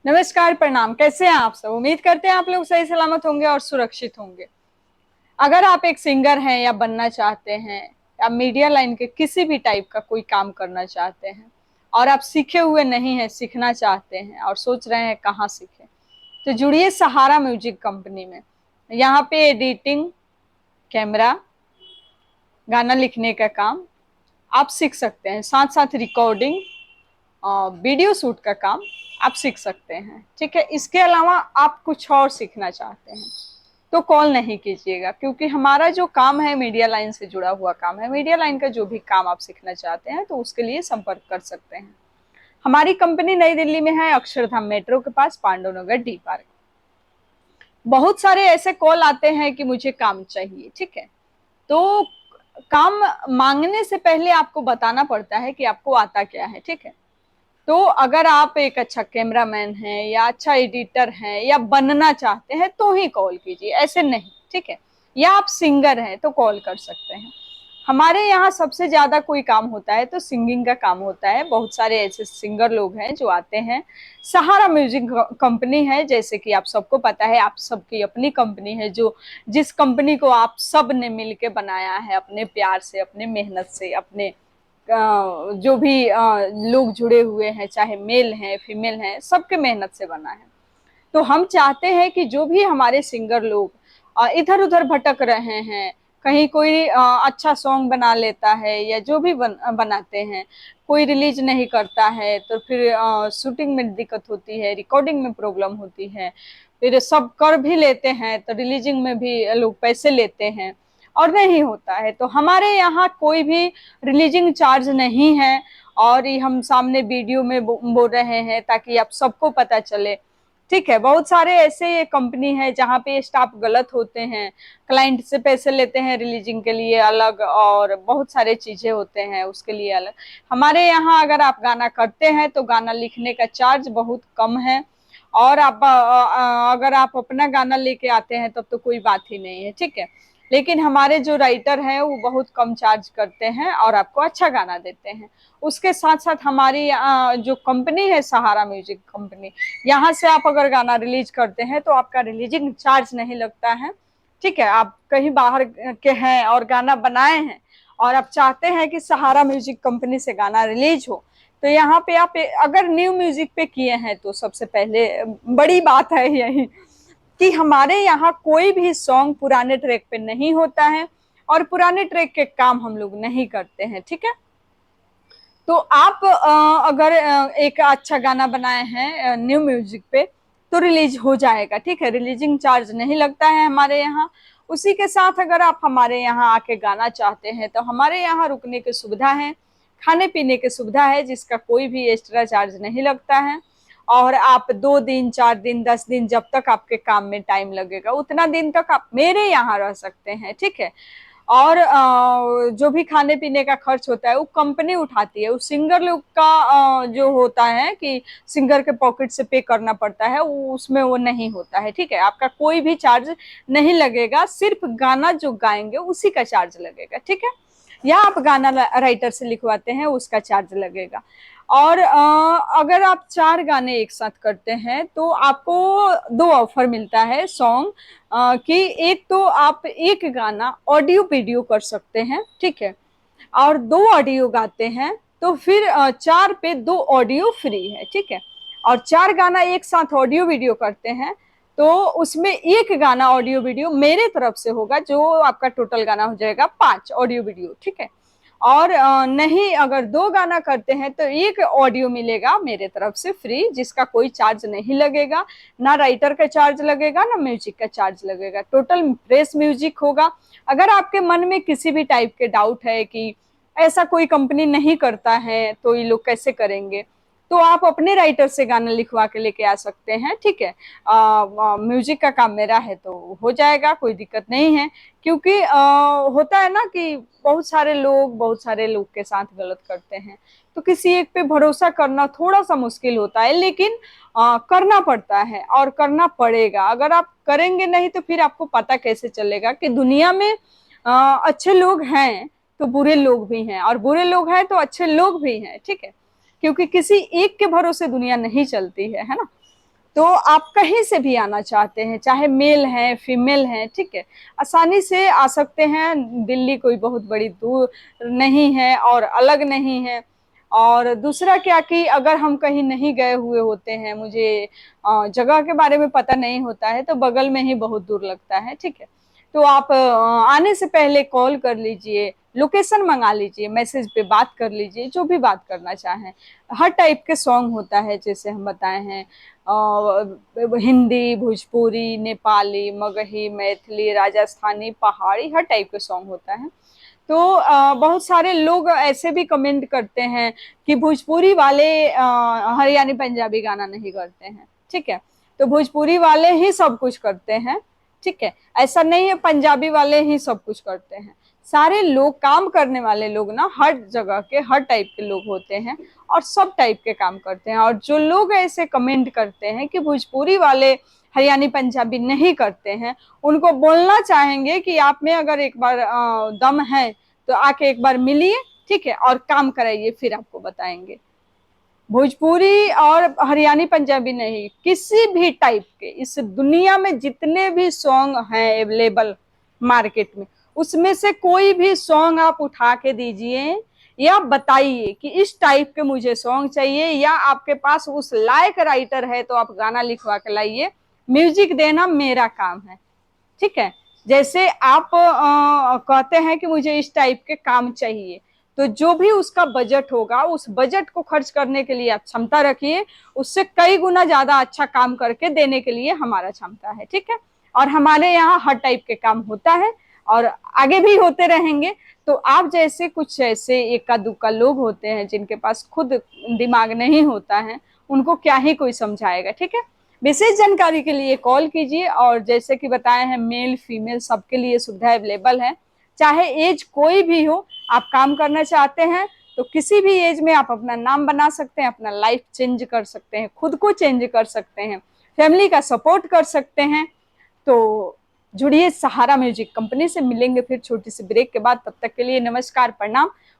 नमस्कार, प्रणाम। कैसे हैं आप सब? उम्मीद करते हैं आप लोग सही सलामत होंगे और सुरक्षित होंगे। अगर आप एक सिंगर हैं या बनना चाहते हैं या मीडिया लाइन के किसी भी टाइप का कोई काम करना चाहते हैं और आप सीखे हुए नहीं हैं, सीखना चाहते हैं और सोच रहे हैं कहाँ सीखें, तो जुड़िए सहारा म्यूजिक कंपनी में। यहाँ पे एडिटिंग, कैमरा, गाना लिखने का काम आप सीख सकते हैं। साथ साथ रिकॉर्डिंग, वीडियो शूट का काम आप सीख सकते हैं। ठीक है, इसके अलावा आप कुछ और सीखना चाहते हैं तो कॉल नहीं कीजिएगा, क्योंकि हमारा जो काम है मीडिया लाइन से जुड़ा हुआ काम है। मीडिया लाइन का जो भी काम आप सीखना चाहते हैं तो उसके लिए संपर्क कर सकते हैं। हमारी कंपनी नई दिल्ली में है, अक्षरधाम मेट्रो के पास, पांडव नगर, डी पार्क। बहुत सारे ऐसे कॉल आते हैं कि मुझे काम चाहिए। ठीक है, तो काम मांगने से पहले आपको बताना पड़ता है कि आपको आता क्या है। ठीक है, तो अगर आप एक अच्छा कैमरामैन हैं या अच्छा एडिटर हैं या बनना चाहते हैं तो ही कॉल कीजिए, ऐसे नहीं। ठीक है, या आप सिंगर हैं तो कॉल कर सकते हैं। हमारे यहाँ सबसे ज्यादा कोई काम होता है तो सिंगिंग का काम होता है। बहुत सारे ऐसे सिंगर लोग हैं जो आते हैं। सहारा म्यूजिक कंपनी है, जैसे कि आप सबको पता है, आप सबकी अपनी कंपनी है, जो जिस कंपनी को आप सब ने मिलके बनाया है अपने प्यार से, अपने मेहनत से, अपने जो भी लोग जुड़े हुए हैं, चाहे मेल हैं फीमेल हैं, सबके मेहनत से बना है। तो हम चाहते हैं कि जो भी हमारे सिंगर लोग इधर उधर भटक रहे हैं, कहीं कोई अच्छा सॉन्ग बना लेता है या जो भी बनाते हैं, कोई रिलीज नहीं करता है तो फिर शूटिंग में दिक्कत होती है, रिकॉर्डिंग में प्रॉब्लम होती है, फिर सब कर भी लेते हैं तो रिलीजिंग में भी लोग पैसे लेते हैं और नहीं होता है। तो हमारे यहाँ कोई भी रिलीजिंग चार्ज नहीं है, और ये हम सामने वीडियो में बोल रहे हैं ताकि आप सबको पता चले। ठीक है, बहुत सारे ऐसे कंपनी है जहाँ पे स्टाफ गलत होते हैं, क्लाइंट से पैसे लेते हैं रिलीजिंग के लिए अलग, और बहुत सारे चीजें होते हैं उसके लिए अलग। हमारे यहाँ अगर आप गाना करते हैं तो गाना लिखने का चार्ज बहुत कम है, और आप अगर आप अपना गाना लेके आते हैं तब तो कोई बात ही नहीं है। ठीक है, लेकिन हमारे जो राइटर हैं वो बहुत कम चार्ज करते हैं और आपको अच्छा गाना देते हैं। उसके साथ साथ हमारी जो कंपनी है सहारा म्यूजिक कंपनी, यहाँ से आप अगर गाना रिलीज करते हैं तो आपका रिलीजिंग चार्ज नहीं लगता है। ठीक है, आप कहीं बाहर के हैं और गाना बनाए हैं और आप चाहते हैं कि सहारा म्यूजिक कंपनी से गाना रिलीज हो, तो यहाँ पे आप अगर न्यू म्यूजिक पे किए हैं तो सबसे पहले बड़ी बात है यही कि हमारे यहाँ कोई भी सॉन्ग पुराने ट्रैक पे नहीं होता है और पुराने ट्रैक के काम हम लोग नहीं करते हैं। ठीक है, तो आप अगर एक अच्छा गाना बनाए हैं न्यू म्यूजिक पे तो रिलीज हो जाएगा। ठीक है, रिलीजिंग चार्ज नहीं लगता है हमारे यहाँ। उसी के साथ अगर आप हमारे यहाँ आके गाना चाहते हैं तो हमारे यहाँ रुकने की सुविधा है, खाने पीने की सुविधा है, जिसका कोई भी एक्स्ट्रा चार्ज नहीं लगता है। और आप 2 दिन 4 दिन 10 दिन जब तक आपके काम में टाइम लगेगा उतना दिन तक आप मेरे यहाँ रह सकते हैं। ठीक है, और जो भी खाने पीने का खर्च होता है वो कंपनी उठाती है। उस सिंगर लोग का जो होता है कि सिंगर के पॉकेट से पे करना पड़ता है, वो उसमें वो नहीं होता है। ठीक है, आपका कोई भी चार्ज नहीं लगेगा, सिर्फ गाना जो गाएंगे उसी का चार्ज लगेगा। ठीक है, या आप गाना राइटर से लिखवाते हैं उसका चार्ज लगेगा। और अगर आप 4 गाने एक साथ करते हैं तो आपको 2 ऑफर मिलता है सॉन्ग कि एक तो आप एक गाना ऑडियो वीडियो कर सकते हैं। ठीक है, और 2 ऑडियो गाते हैं तो फिर 4 पे 2 ऑडियो फ्री है। ठीक है, और 4 गाना एक साथ ऑडियो वीडियो करते हैं तो उसमें एक गाना ऑडियो वीडियो मेरे तरफ से होगा, जो आपका टोटल गाना हो जाएगा 5 ऑडियो वीडियो। ठीक है, और नहीं अगर 2 गाना करते हैं तो एक ऑडियो मिलेगा मेरे तरफ से फ्री, जिसका कोई चार्ज नहीं लगेगा, ना राइटर का चार्ज लगेगा ना म्यूजिक का चार्ज लगेगा, टोटल फ्रेश म्यूजिक होगा। अगर आपके मन में किसी भी टाइप के डाउट है कि ऐसा कोई कंपनी नहीं करता है तो ये लोग कैसे करेंगे, तो आप अपने राइटर से गाना लिखवा के लेके आ सकते हैं। ठीक है, म्यूजिक का काम मेरा है तो हो जाएगा, कोई दिक्कत नहीं है। क्योंकि होता है ना कि बहुत सारे लोग के साथ गलत करते हैं, तो किसी एक पे भरोसा करना थोड़ा सा मुश्किल होता है, लेकिन करना पड़ता है और करना पड़ेगा। अगर आप करेंगे नहीं तो फिर आपको पता कैसे चलेगा कि दुनिया में अच्छे लोग हैं तो बुरे लोग भी हैं, और बुरे लोग हैं तो अच्छे लोग भी हैं। ठीक है, क्योंकि किसी एक के भरोसे दुनिया नहीं चलती है ना। तो आप कहीं से भी आना चाहते हैं, चाहे मेल हैं फीमेल हैं, ठीक है, आसानी से आ सकते हैं। दिल्ली कोई बहुत बड़ी दूर नहीं है और अलग नहीं है। और दूसरा क्या कि अगर हम कहीं नहीं गए हुए होते हैं, मुझे जगह के बारे में पता नहीं होता है, तो बगल में ही बहुत दूर लगता है, ठीक है। तो आप आने से पहले कॉल कर लीजिए, लोकेशन मंगा लीजिए, मैसेज पे बात कर लीजिए, जो भी बात करना चाहें। हर टाइप के सॉन्ग होता है, जैसे हम बताए हैं हिंदी, भोजपुरी, नेपाली, मगही, मैथिली, राजस्थानी, पहाड़ी, हर टाइप के सॉन्ग होता है। तो बहुत सारे लोग ऐसे भी कमेंट करते हैं कि भोजपुरी वाले हरियाणी पंजाबी गाना नहीं करते हैं, ठीक है। तो भोजपुरी वाले ही सब कुछ करते हैं, ठीक है। ऐसा नहीं है पंजाबी वाले ही सब कुछ करते हैं। सारे लोग, काम करने वाले लोग ना, हर जगह के हर टाइप के लोग होते हैं और सब टाइप के काम करते हैं। और जो लोग ऐसे कमेंट करते हैं कि भोजपुरी वाले हरियाणी पंजाबी नहीं करते हैं, उनको बोलना चाहेंगे कि आप में अगर एक बार दम है तो आके एक बार मिलिए, ठीक है, और काम कराइए, फिर आपको बताएंगे। भोजपुरी और हरियाणी पंजाबी नहीं, किसी भी टाइप के इस दुनिया में जितने भी सॉन्ग हैं अवेलेबल मार्केट में, उसमें से कोई भी सॉन्ग आप उठा के दीजिए या बताइए कि इस टाइप के मुझे सॉन्ग चाहिए, या आपके पास उस लायक राइटर है तो आप गाना लिखवा के लाइए। म्यूजिक देना मेरा काम है, ठीक है। जैसे आप कहते हैं कि मुझे इस टाइप के काम चाहिए, तो जो भी उसका बजट होगा, उस बजट को खर्च करने के लिए आप क्षमता रखिए, उससे कई गुना ज्यादा अच्छा काम करके देने के लिए हमारा क्षमता है, ठीक है। और हमारे यहाँ हर टाइप के काम होता है और आगे भी होते रहेंगे। तो आप जैसे कुछ ऐसे इक्का दुक्का लोग होते हैं जिनके पास खुद दिमाग नहीं होता है, उनको क्या ही कोई समझाएगा, ठीक है। विशेष जानकारी के लिए कॉल कीजिए। और जैसे कि बताए हैं, मेल फीमेल सबके लिए सुविधा अवेलेबल है, चाहे एज कोई भी हो। आप काम करना चाहते हैं तो किसी भी एज में आप अपना नाम बना सकते हैं, अपना लाइफ चेंज कर सकते हैं, खुद को चेंज कर सकते हैं, फैमिली का सपोर्ट कर सकते हैं। तो जुड़िए सहारा म्यूजिक कंपनी से। मिलेंगे फिर छोटी सी ब्रेक के बाद, तब तक के लिए नमस्कार, प्रणाम।